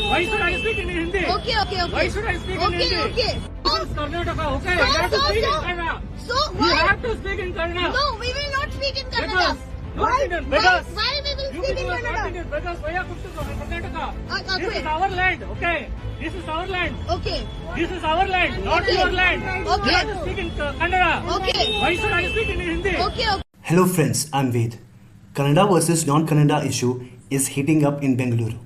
Why should I speak in Hindi? Okay. Why should I speak in Hindi? Okay. This is Karnataka, okay? You have to speak in Kannada. So You why? have to speak in Kannada. No, we will not speak in Kannada. Why we will You speak in Kannada? Because we are Karnataka. This Okay. is our land, okay? This is our land. Okay. This is our land, not Okay. your land. Okay. You have to speak in Kannada. Okay. Why should I speak in Hindi? Okay. Hello friends, I'm Ved. Kannada versus non-Kannada issue is heating up in Bengaluru.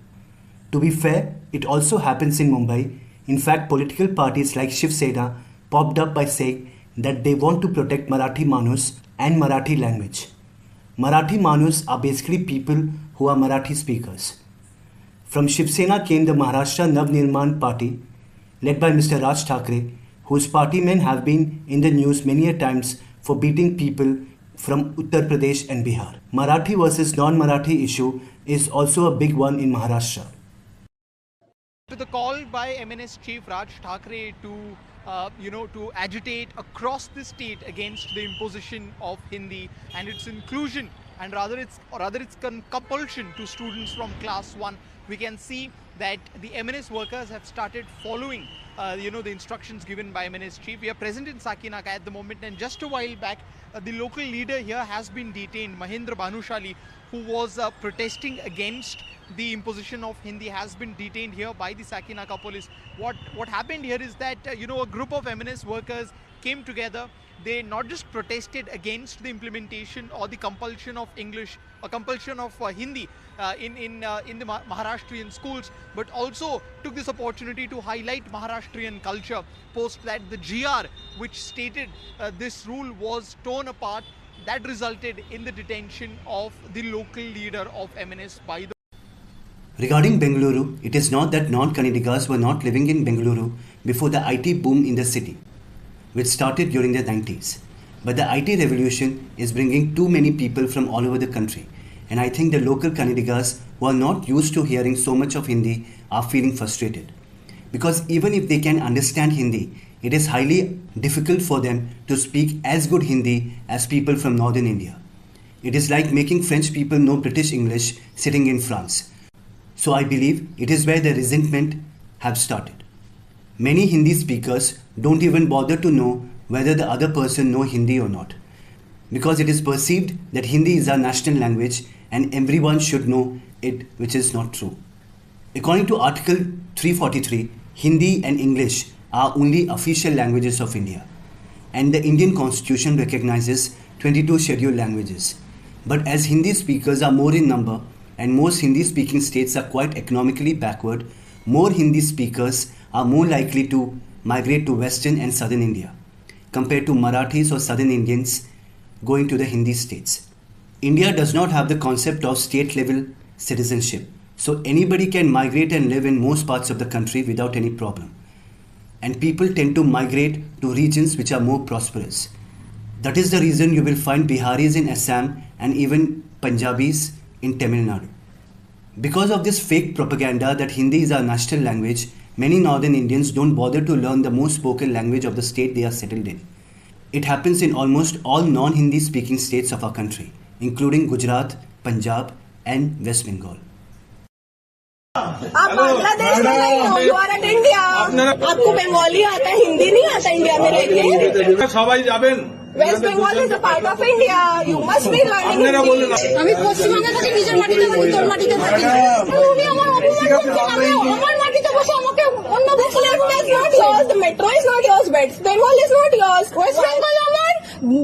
To be fair, it also happens in Mumbai. In fact, political parties like Shiv Sena popped up by saying that they want to protect Marathi Manus and Marathi language. Marathi Manus are basically people who are Marathi speakers. From Shiv Sena came the Maharashtra Navnirman Party, led by Mr. Raj Thackeray, whose party men have been in the news many a times for beating people from Uttar Pradesh and Bihar. Marathi versus non-Marathi issue is also a big one in Maharashtra. To the call by MNS Chief Raj Thackeray to agitate across the state against the imposition of Hindi and its inclusion, and rather its compulsion to students from class 1, we can see that the MNS workers have started following the instructions given by MNS Chief. We are present in Sakinaka at the moment, and just a while back the local leader here has been detained. Mahendra Bhanushali, who was protesting against the imposition of Hindi, has been detained here by the Sakinaka police. What happened here is that a group of MNS workers came together. They not just protested against the implementation or the compulsion of English or compulsion of Hindi in the Maharashtrian schools, but also took this opportunity to highlight Maharashtrian culture post that the GR which stated this rule was torn apart. That resulted in the detention of the local leader of MNS by the. Regarding Bengaluru, it is not that non-Kannadigas were not living in Bengaluru before the IT boom in the city, which started during the 90s. But the IT revolution is bringing too many people from all over the country. And I think the local Kannadigas who are not used to hearing so much of Hindi are feeling frustrated. Because even if they can understand Hindi, it is highly difficult for them to speak as good Hindi as people from northern India. It is like making French people know British English sitting in France. So I believe it is where the resentment have started. Many Hindi speakers don't even bother to know whether the other person knows Hindi or not, because it is perceived that Hindi is our national language and everyone should know it, which is not true. According to Article 343, Hindi and English are only official languages of India, and the Indian Constitution recognizes 22 scheduled languages. But as Hindi speakers are more in number and most Hindi speaking states are quite economically backward, more Hindi speakers are more likely to migrate to Western and Southern India compared to Marathis or Southern Indians going to the Hindi states. India does not have the concept of state level citizenship, so anybody can migrate and live in most parts of the country without any problem. And people tend to migrate to regions which are more prosperous. That is the reason you will find Biharis in Assam and even Punjabis in Tamil Nadu. Because of this fake propaganda that Hindi is our national language, many northern Indians don't bother to learn the most spoken language of the state they are settled in. It happens in almost all non-Hindi speaking states of our country, including Gujarat, Punjab and West Bengal. आप बांग्लादेश में नहीं हो, you are eight India. आपको बंगाली आता है, हिंदी नहीं आता India में रहते। সবাই যাবেন। West Bengal is a part of India, you must be আপনারা বললেন लर्निंग। আমি পশ্চিমবঙ্গে থাকি, নিজের মাটিতে থাকি, তোর মাটিতে থাকি। উনি আমার অপমান করছেন, আমার মাটিতে বসে আমাকে অন্য বলে that's not years, the metro is not years, West Bengal is not years, West Bengal আমার,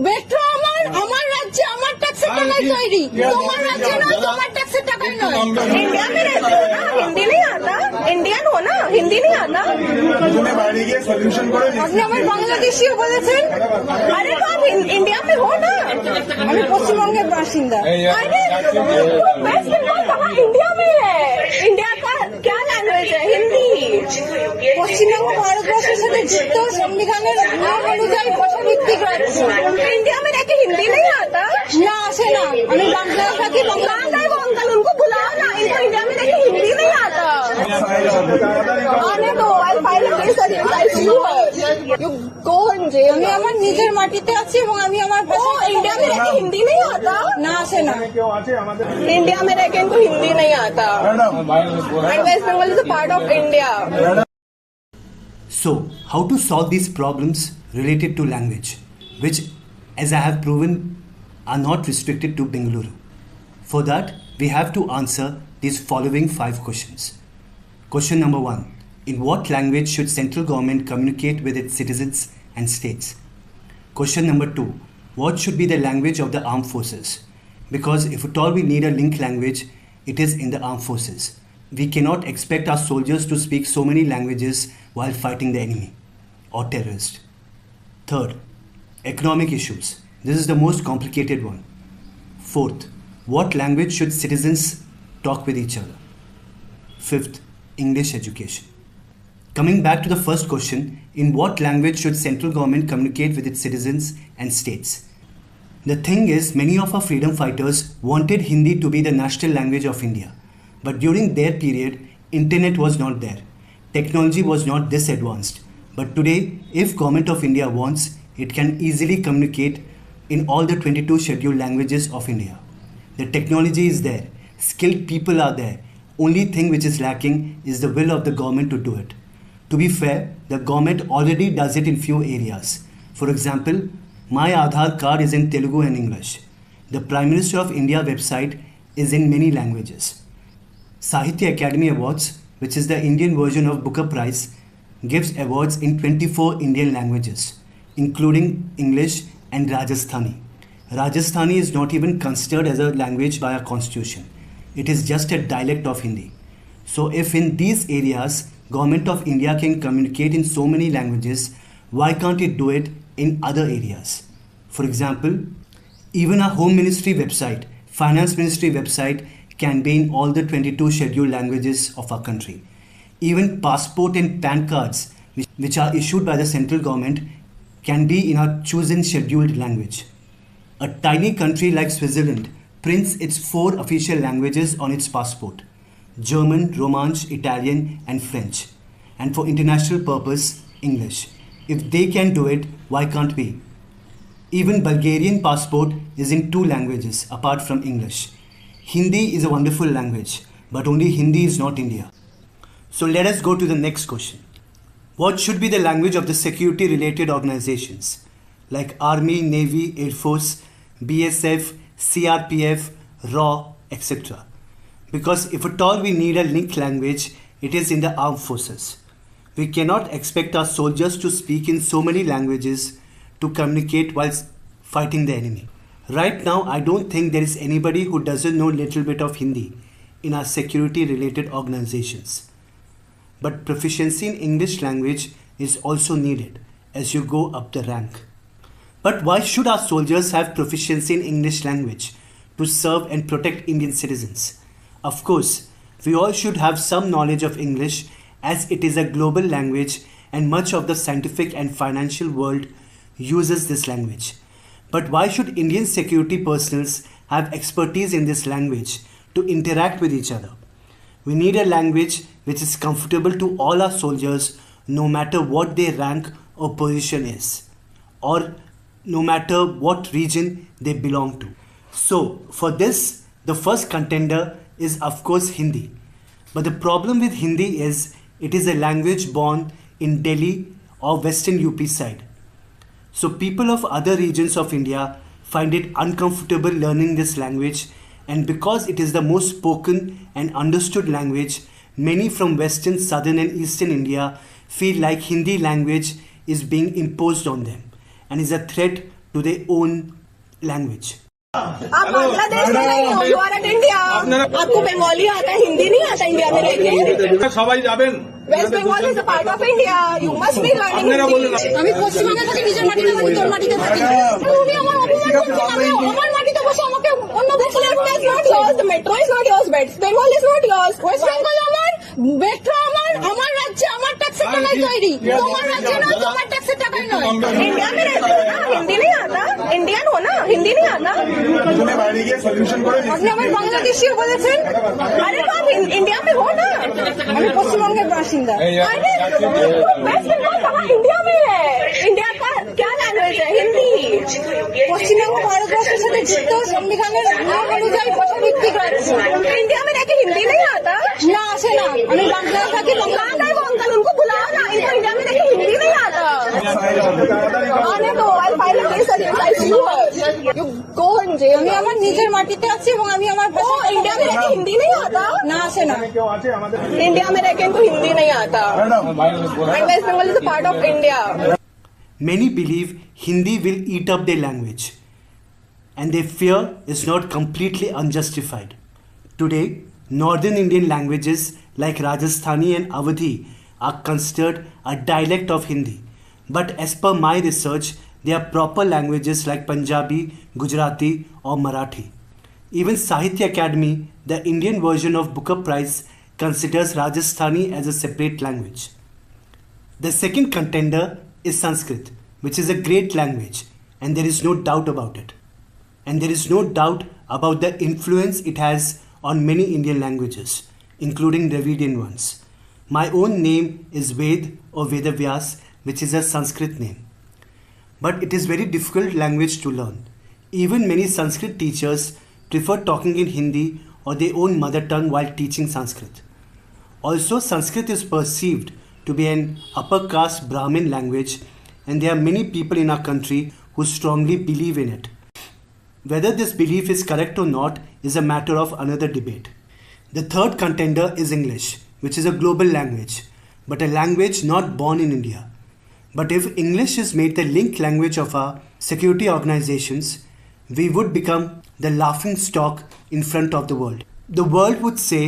মেট্রো আমার রাজ্যে আমার ট্যাক্সের টাকায় তৈরি, তোমার রাজ্যে নয়, তোমার ট্যাক্সের টাকায় নয়। इंडिया में रहते हो ना, हिंदी नहीं आता, इंडियन हो ना, हिंदी नहीं आता। আপনি আমার বাংলাদেশিও বলেছেন, আরে তো आप इंडिया में हो ना, আমি পশ্চিমবঙ্গের বাসিন্দা। अरे वेस्ट बंगाल कहाँ इंडिया में है? इंडिया का क्या लैंग्वेज है? हिंदी। পশ্চিমবঙ্গ ভারতবর্ষের সাথে যুক্ত সংবিধানের নিয়ম অনুযায়ী ভাষাভিত্তিক রাজ্য। इंडिया में रहकर हिंदी नहीं आता? না আসে না, আমি বাংলায় থাকি, বাংলায় বঙ্গাল, उनको बुलाओ ना, इनको इंडिया में रहकर हिंदी नहीं आता। आने दो, I'll file a case place that invites you. You go in jail. আমি আমার নিজের মাটিতে আছি এবং আমি আমার ভাষা इंडिया में रह के हिंदी नहीं आता ना से ना इंडिया में रह के इनको हिंदी नहीं आता and West Bengal is a part of India. So, how to solve these problems related to language, which, as I have proven, are not restricted to Bengaluru? For that, we have to answer these following 5 questions. Question number 1. In what language should central government communicate with its citizens and states? Question number 2. What should be the language of the armed forces? Because if at all we need a link language, it is in the armed forces. We cannot expect our soldiers to speak so many languages while fighting the enemy or terrorist. Third, economic issues. This is the most complicated one. Fourth, what language should citizens talk with each other? Fifth, English education. Coming back to the first question, in what language should central government communicate with its citizens and states? The thing is, many of our freedom fighters wanted Hindi to be the national language of India. But during their period, internet was not there. Technology was not this advanced. But today, if Government of India wants, it can easily communicate in all the 22 scheduled languages of India. The technology is there. Skilled people are there. Only thing which is lacking is the will of the government to do it. To be fair, the government already does it in few areas. For example, My Aadhaar card is in Telugu and English. The Prime Minister of India website is in many languages. Sahitya Academy Awards, which is the Indian version of Booker Prize, gives awards in 24 Indian languages, including English and Rajasthani. Rajasthani is not even considered as a language by our constitution. It is just a dialect of Hindi. So if in these areas, Government of India can communicate in so many languages, why can't it do it in other areas? For example, even our Home Ministry website, Finance Ministry website can be in all the 22 scheduled languages of our country. Even passport and PAN cards, which are issued by the central government, can be in our chosen scheduled language. A tiny country like Switzerland prints its 4 official languages on its passport: German, Romansh, Italian and French. And for international purpose, English. If they can do it, why can't we? Even Bulgarian passport is in 2 languages apart from English. Hindi is a wonderful language, but only Hindi is not India. So let us go to the next question. What should be the language of the security related organizations like Army, Navy, Air Force, BSF, CRPF, RAW, etc.? Because if at all we need a link language, it is in the armed forces. We cannot expect our soldiers to speak in so many languages to communicate while fighting the enemy. Right now, I don't think there is anybody who doesn't know little bit of Hindi in our security related organizations. But proficiency in English language is also needed as you go up the rank. But why should our soldiers have proficiency in English language to serve and protect Indian citizens? Of course, we all should have some knowledge of English as it is a global language and much of the scientific and financial world uses this language. But why should Indian security personnel have expertise in this language to interact with each other? We need a language which is comfortable to all our soldiers no matter what their rank or position is, or no matter what region they belong to. So for this, the first contender is of course Hindi. But the problem with Hindi is it is a language born in Delhi or Western UP side. So people of other regions of India find it uncomfortable learning this language, and because it is the most spoken and understood language, many from Western, Southern and Eastern India feel like Hindi language is being imposed on them and is a threat to their own language. आप बांग्लादेश में नहीं हो, you are at India. आपको बंगाली आता है, हिंदी नहीं आता India में रह के? সবাই যাবেন। West Bengal is a part of India. You must be learning Hindi. আমি পশ্চিমবঙ্গে থাকি, নিজের মাটিতে থাকি, তোর মাটিতে থাকি। তুমি আমার অপমান করছো, আমি আমার মাটিতে বসে আমাকে অন্য বলছো। That's not yours. The metro is not yours. West Bengal is not yours. West Bengal আমার, metro আমার রাজ্যে আমার ট্যাক্সে বাংলায় তৈরি তোমার রাজ্যে নয় তোমার ট্যাক্সের টাকায় নয় इंडिया में रहते हो ना हिंदी नहीं आता इंडियन हो ना हिंदी नहीं आता তুমি বাইরে গিয়ে সলিউশন করে আপনি আমার বাংলাদেশিও বলেছেন আরে তো आप इंडिया में हो ना আমি পশ্চিমবঙ্গের বাসিন্দা अरे वेस्ट बंगाल कहाँ इंडिया में है इंडिया का क्या लैंग्वेज है हिंदी পশ্চিমবঙ্গ ভারতবর্ষের সাথে যুক্ত সংবিধানের নিয়ম অনুযায়ী ভাষাভিত্তিক রাজ্য इंडिया में रह के हिंदी नहीं आता না আসে না আমি বাংলা থাকি বাংলা नहीं बोलता उनको बुलाओ ना इनको इंडिया में रह के हिंदी नहीं आता आने दो I file a case against I you you go in jail আমি আমার নিজের মাটিতে আছি এবং আমি আমার ভাষা इंडिया में रह के हिंदी नहीं आता না আসে না কেউ আছে আমাদের इंडिया में रह के इनको हिंदी नहीं आता and West Bengal is a part of India. Many believe Hindi will eat up their language, and their fear is not completely unjustified. Today, northern Indian languages like Rajasthani and Awadhi are considered a dialect of Hindi, but as per my research, they are proper languages like Punjabi, Gujarati or Marathi. Even Sahitya Academy, the Indian version of Booker Prize, considers Rajasthani as a separate language. The second contender is Sanskrit, which is a great language, and there is no doubt about it. And there is no doubt about the influence it has on many Indian languages, including Dravidian ones. My own name is Ved or Vedavyas, which is a Sanskrit name. But it is very difficult language to learn. Even many Sanskrit teachers prefer talking in Hindi or their own mother tongue while teaching Sanskrit. Also, Sanskrit is perceived to be an upper caste Brahmin language, and there are many people in our country who strongly believe in it. Whether this belief is correct or not is a matter of another debate. The third contender is English, which is a global language, but a language not born in India. But if English is made the link language of our security organizations, we would become the laughing stock in front of the world. The world would say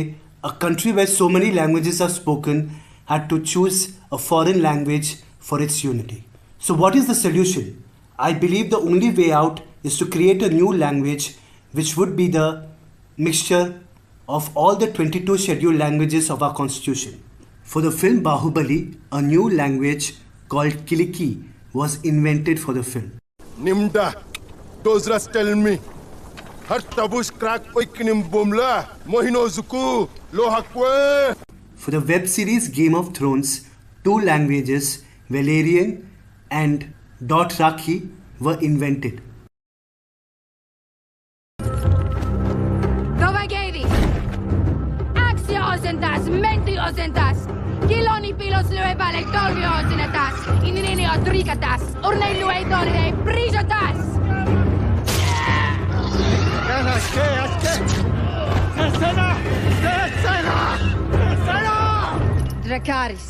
a country where so many languages are spoken had to choose a foreign language for its unity. So what is the solution? I believe the only way out is to create a new language which would be the mixture of all the 22 scheduled languages of our constitution. For the film Bahubali, a new language called Kiliki was invented for the film. Nimda, those rest tell me. Har tabush crack oikinim bumla, mohino zuku, lohakwe. For the web series Game of Thrones, 2 languages, Valyrian and Dothraki, were invented. Novageri! Axia osentas, menti osentas, Kiloni pilos lue balek dolgi osenetas, Inini odrikatas, Urnei lue dolgi prijatas! Dracaris.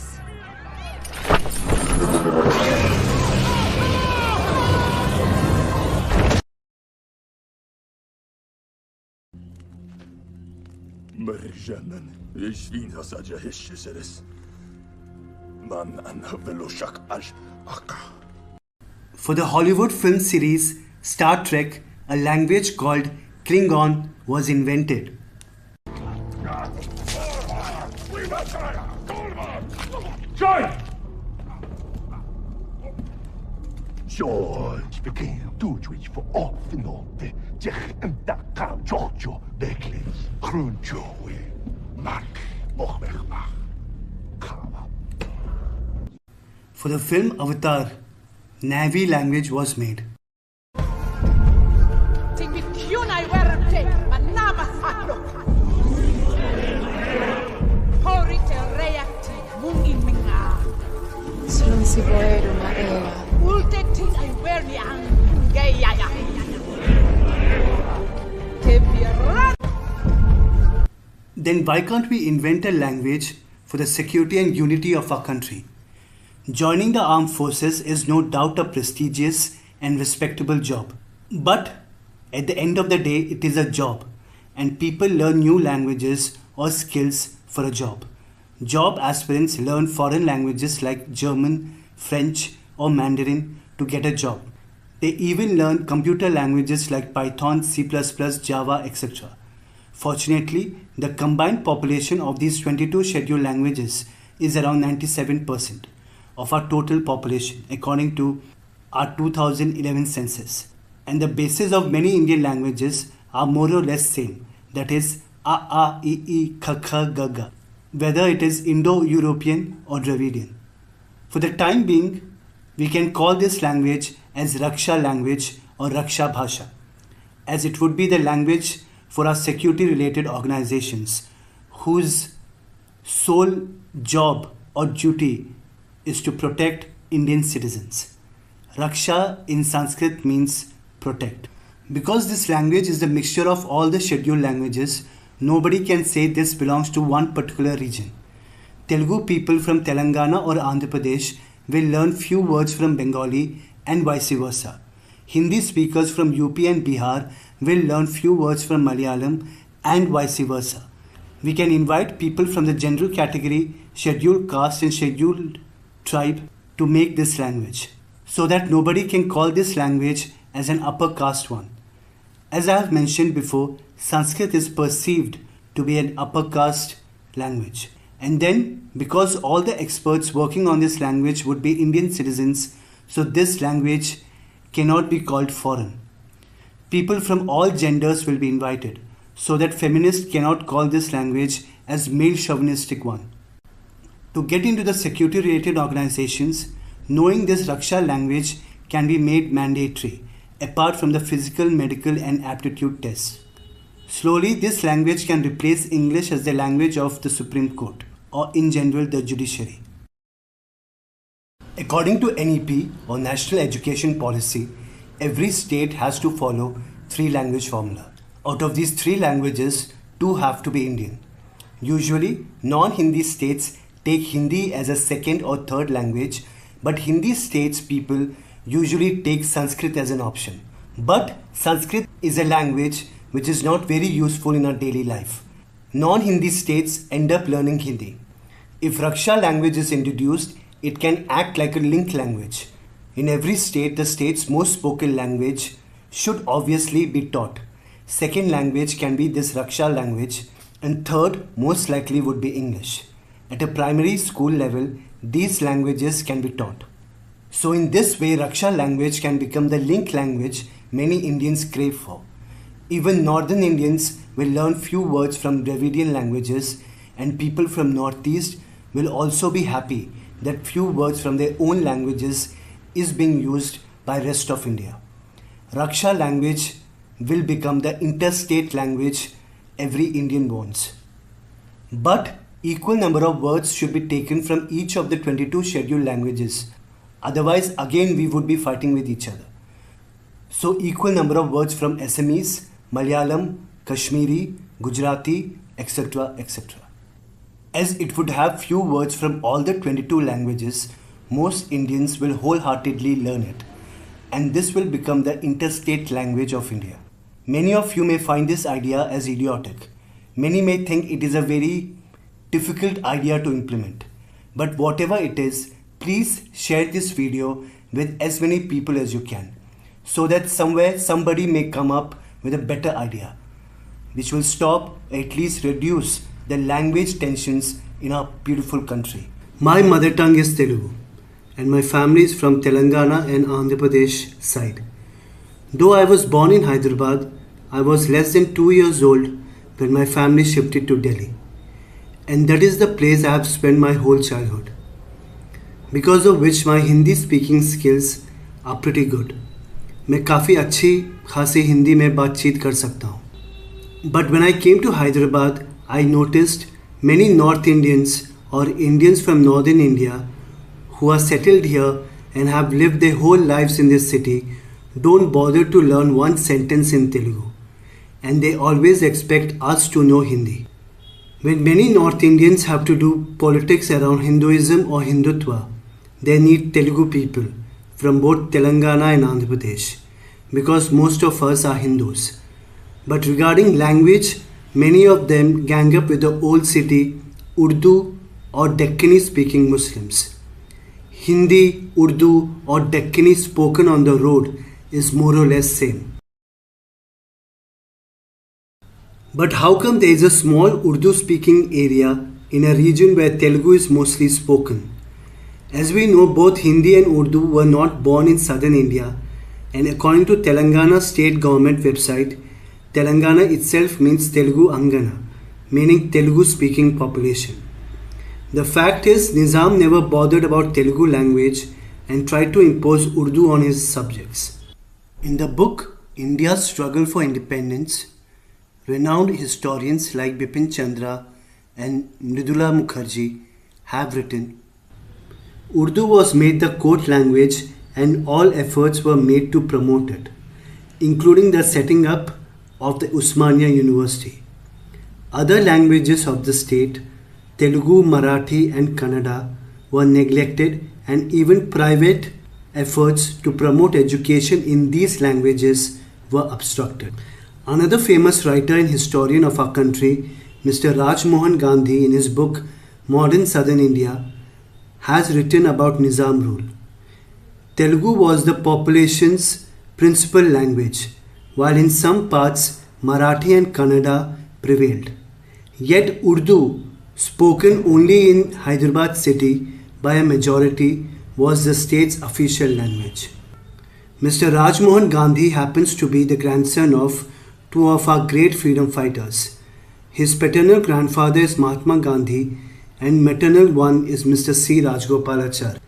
Mrżanen, jeśli w zasadzie jeszcze seres. Man anhaveloshak aż aka. For the Hollywood film series Star Trek, a language called Klingon was invented. George began to twitch for off and on the Jech and Dakar Giorgio Beckles, Krunjoe, Mark, Mochmechmach, Kama. For the film Avatar, Na'vi language was made. Solo si può rimanere. Then why can't we invent a language for the security and unity of our country? Joining the armed forces is no doubt a prestigious and respectable job. But at the end of the day, it is a job, and people learn new languages or skills for a job. Job aspirants learn foreign languages like German, French, or Mandarin to get a job. They even learn computer languages like Python, C++, Java, etc. Fortunately, the combined population of these 22 scheduled languages is around 97%. of our total population according to our 2011 census. And the basis of many Indian languages are more or less same. That is A, A, I, I, Kha, Kha, Ga, Ga. Whether it is Indo-European or Dravidian. For the time being, we can call this language as Raksha language or Raksha Bhasha, as it would be the language for our security related organizations whose sole job or duty is to protect Indian citizens. Raksha in Sanskrit means protect. Because this language is the mixture of all the scheduled languages, nobody can say this belongs to one particular region. Telugu people from Telangana or Andhra Pradesh will learn few words from Bengali and vice versa. Hindi speakers from UP and Bihar will learn few words from Malayalam and vice versa. We can invite people from the general category, scheduled caste and scheduled tribe to make this language, so that nobody can call this language as an upper caste one. As I have mentioned before, Sanskrit is perceived to be an upper caste language. And then, because all the experts working on this language would be Indian citizens, so this language cannot be called foreign. People from all genders will be invited, so that feminists cannot call this language as male chauvinistic one. To get into the security related organizations, knowing this Raksha language can be made mandatory, apart from the physical, medical and aptitude tests. Slowly, this language can replace English as the language of the Supreme Court, or in general the judiciary. According to NEP or National Education Policy, every state has to follow 3 language formula. Out of these 3 languages, 2 have to be Indian. Usually, non-Hindi states take Hindi as a second or third language, but Hindi states people usually take Sanskrit as an option. But Sanskrit is a language which is not very useful in our daily life. Non-Hindi states end up learning Hindi. If Raksha language is introduced, it can act like a link language. In every state, the state's most spoken language should obviously be taught. Second language can be this Raksha language, and third most likely would be English. At a primary school level, these languages can be taught. So in this way, Raksha language can become the link language many Indians crave for. Even Northern Indians will learn few words from Dravidian languages, and people from Northeast will also be happy that few words from their own languages is being used by rest of India. Raksha language will become the interstate language every Indian wants. But equal number of words should be taken from each of the 22 scheduled languages. Otherwise, again we would be fighting with each other. So equal number of words from Assamese, Malayalam, Kashmiri, Gujarati, etc. etc. As it would have few words from all the 22 languages, most Indians will wholeheartedly learn it. And this will become the interstate language of India. Many of you may find this idea as idiotic. Many may think it is a very difficult idea to implement. But whatever it is, please share this video with as many people as you can, so that somewhere somebody may come up with a better idea, which will stop, at least reduce the language tensions in our beautiful country. My mother tongue is Telugu, and my family is from Telangana and Andhra Pradesh side. Though I was born in Hyderabad, I was less than 2 years old when my family shifted to Delhi. And that is the place I have spent my whole childhood. Because of which my Hindi speaking skills are pretty good. मैं काफ़ी अच्छी खासी हिंदी में बातचीत कर सकता हूँ. But when I came to Hyderabad, I noticed many North Indians or Indians from Northern India who are settled here and have lived their whole lives in this city don't bother to learn one sentence in Telugu, and they always expect us to know Hindi. When many North Indians have to do politics around Hinduism or Hindutva, they need Telugu people from both Telangana and Andhra Pradesh, because most of us are Hindus. But regarding language, many of them gang up with the old city Urdu or Deccani speaking Muslims. Hindi, Urdu or Deccani spoken on the road is more or less same. But how come there is a small Urdu speaking area in a region where Telugu is mostly spoken? As we know, both Hindi and Urdu were not born in southern India, and according to Telangana state government website, Telangana itself means Telugu Angana, meaning Telugu speaking population. The fact is, Nizam never bothered about Telugu language and tried to impose Urdu on his subjects. In the book India's Struggle for Independence, renowned historians like Bipin Chandra and Mridula Mukherjee have written, Urdu was made the court language and all efforts were made to promote it, including the setting up of the Usmania University. Other languages of the state, Telugu, Marathi and Kannada, were neglected, and even private efforts to promote education in these languages were obstructed. Another famous writer and historian of our country, Mr. Rajmohan Gandhi, in his book Modern Southern India, has written about Nizam rule. Telugu was the population's principal language, while in some parts Marathi and Kannada prevailed. Yet Urdu, spoken only in Hyderabad city by a majority, was the state's official language. Mr. Rajmohan Gandhi happens to be the grandson of two of our great freedom fighters. His paternal grandfather is Mahatma Gandhi and maternal one is Mr. C. Rajgopalachar.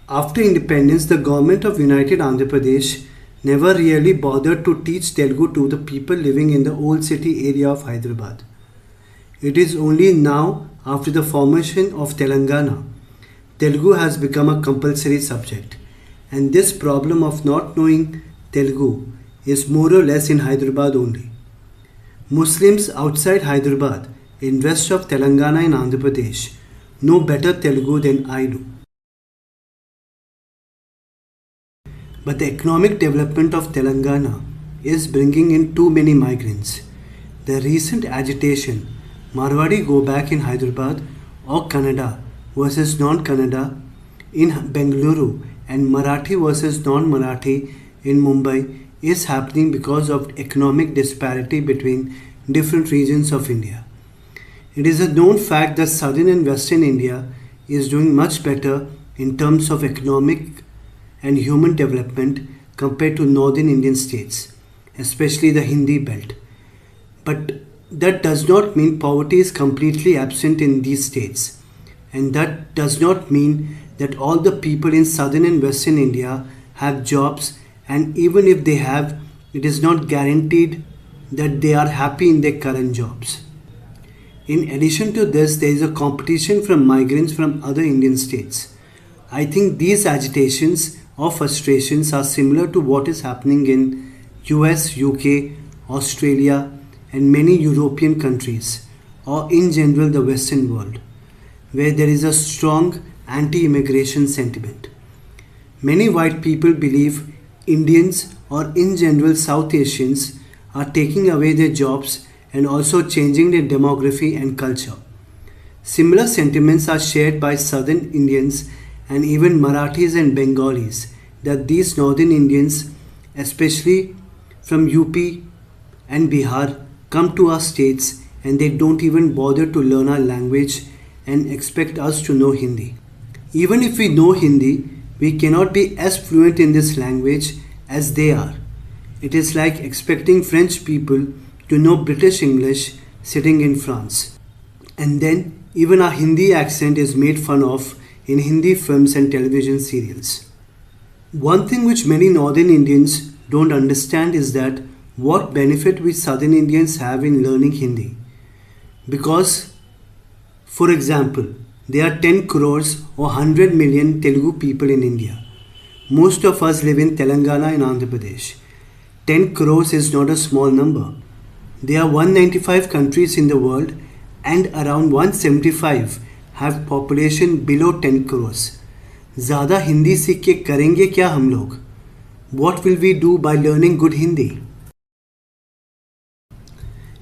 After independence, the government of United Andhra Pradesh never really bothered to teach Telugu to the people living in the old city area of Hyderabad. It is only now, after the formation of Telangana, Telugu has become a compulsory subject, and this problem of not knowing Telugu is more or less in Hyderabad only. Muslims outside Hyderabad, in west of Telangana and Andhra Pradesh, know better Telugu than I do. But the economic development of Telangana is bringing in too many migrants. The recent agitation, Marwadi go back in Hyderabad or Kannada versus non-Kannada in Bengaluru and Marathi versus non-Marathi in Mumbai, is happening because of economic disparity between different regions of India. It is a known fact that southern and western India is doing much better in terms of economic and human development compared to northern Indian states, especially the Hindi belt. But that does not mean poverty is completely absent in these states, and that does not mean that all the people in southern and western India have jobs, and even if they have, it is not guaranteed that they are happy in their current jobs. In addition to this, there is a competition from migrants from other Indian states. I think these agitations or frustrations are similar to what is happening in US, UK, Australia and many European countries, or in general the Western world, where there is a strong anti-immigration sentiment. Many white people believe Indians or in general South Asians are taking away their jobs and also changing their demography and culture. Similar sentiments are shared by Southern Indians and even Marathis and Bengalis, that these Northern Indians, especially from UP and Bihar, come to our states and they don't even bother to learn our language and expect us to know Hindi. Even if we know Hindi, we cannot be as fluent in this language as they are. It is like expecting French people to know British English sitting in France. And then even our Hindi accent is made fun of in Hindi films and television serials. One thing which many Northern Indians don't understand is that what benefit we Southern Indians have in learning Hindi. Because, for example, there are 10 crores or 100 million Telugu people in India. Most of us live in Telangana and Andhra Pradesh. 10 crores is not a small number. There are 195 countries in the world and around 175 have population below 10 crores. ज़्यादा हिंदी सीख के करेंगे क्या हम लोग? What will we do by learning good Hindi?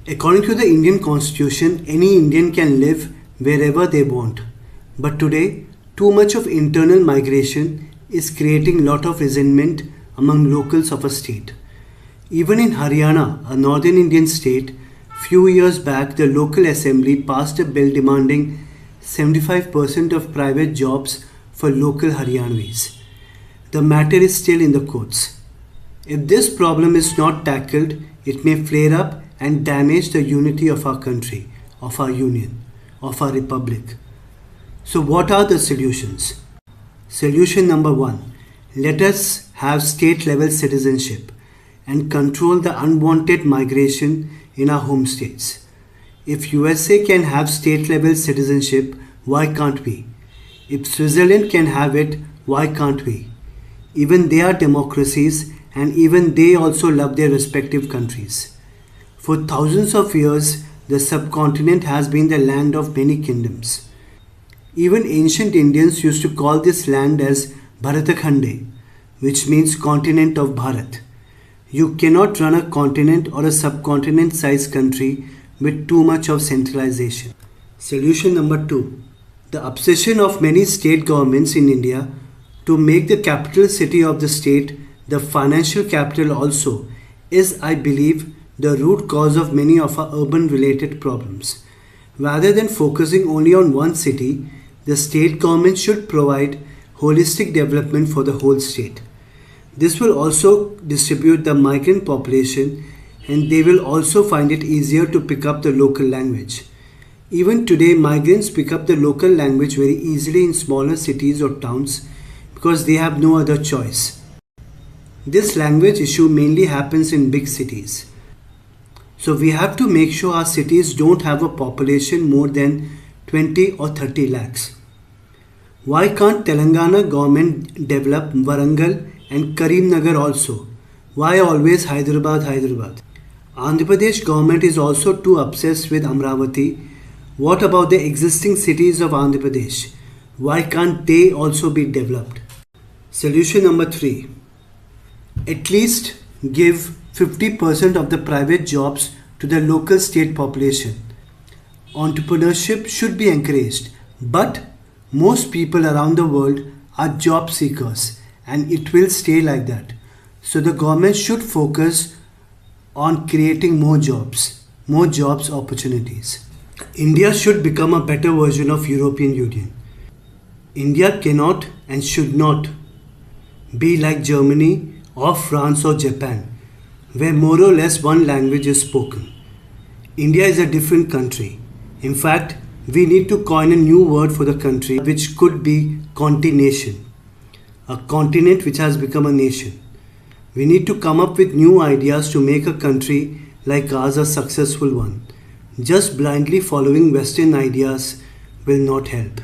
According to the Indian Constitution, any Indian can live wherever they want. But today, too much of internal migration is creating lot of resentment among locals of a state. Even in Haryana, a northern Indian state, few years back the local assembly passed a bill demanding 75% of private jobs for local Haryanvis. The matter is still in the courts. If this problem is not tackled, it may flare up and damage the unity of our country, of our union, of our republic. So what are the solutions? Solution number 1. Let us have state-level citizenship and control the unwanted migration in our home states. If USA can have state-level citizenship, why can't we? If Switzerland can have it, why can't we? Even they are democracies and even they also love their respective countries. For thousands of years, the subcontinent has been the land of many kingdoms. Even ancient Indians used to call this land as Bharatakhande, which means continent of Bharat. You cannot run a continent or a subcontinent-sized country with too much of centralization. Solution number 2. The obsession of many state governments in India to make the capital city of the state the financial capital also is, I believe, the root cause of many of our urban-related problems. Rather than focusing only on one city, the state government should provide holistic development for the whole state. This will also distribute the migrant population and they will also find it easier to pick up the local language. Even today, migrants pick up the local language very easily in smaller cities or towns because they have no other choice. This language issue mainly happens in big cities. So we have to make sure our cities don't have a population more than 20 or 30 lakhs. Why can't Telangana government develop Warangal and Karimnagar also? Why always Hyderabad, Hyderabad? Andhra Pradesh government is also too obsessed with Amravati. What about the existing cities of Andhra Pradesh? Why can't they also be developed? Solution number 3. At least give 50% of the private jobs to the local state population. Entrepreneurship should be encouraged, but most people around the world are job seekers and it will stay like that. So the government should focus on creating more jobs opportunities. India should become a better version of European Union. India cannot and should not be like Germany or France or Japan, where more or less one language is spoken. India is a different country. In fact, we need to coin a new word for the country, which could be contination, a continent which has become a nation. We need to come up with new ideas to make a country like ours a successful one. Just blindly following Western ideas will not help.